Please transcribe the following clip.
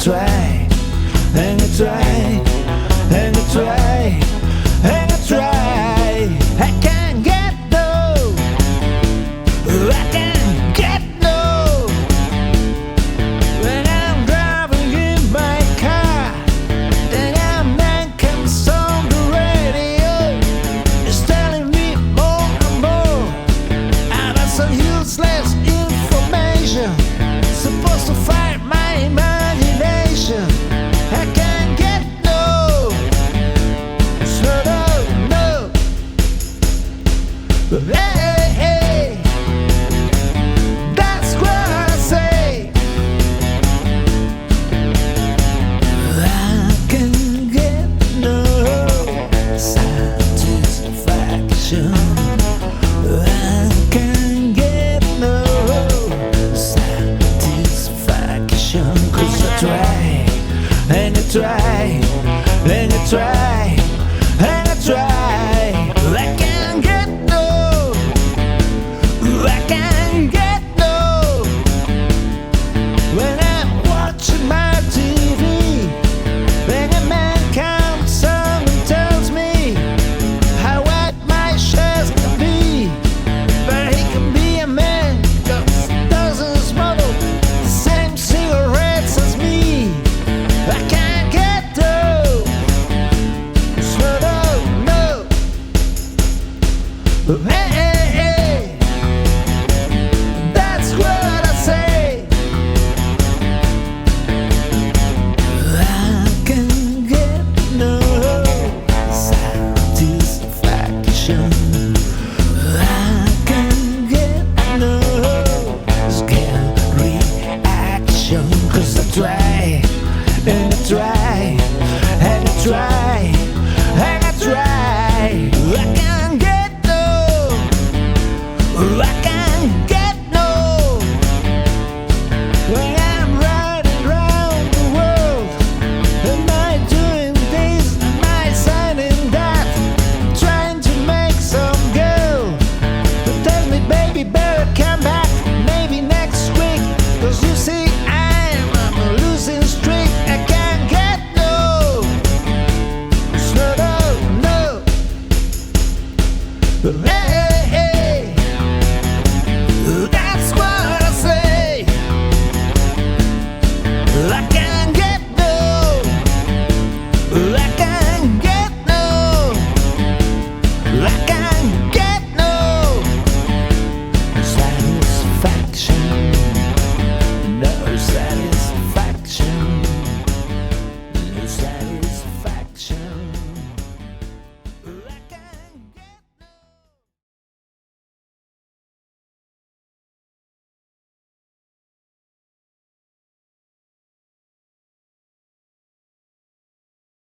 Try, and I try, and I try, and I try. I can't get no, I can't get no. When I'm driving in my car, then a man comes on the radio. It's telling me more and more about some useless information, supposed to fight my imagination. I can't get no, so no. Hey, hey, that's what I say. I can't get no satisfaction. I can't get no satisfaction. 'Cause I try, and I try, and I try.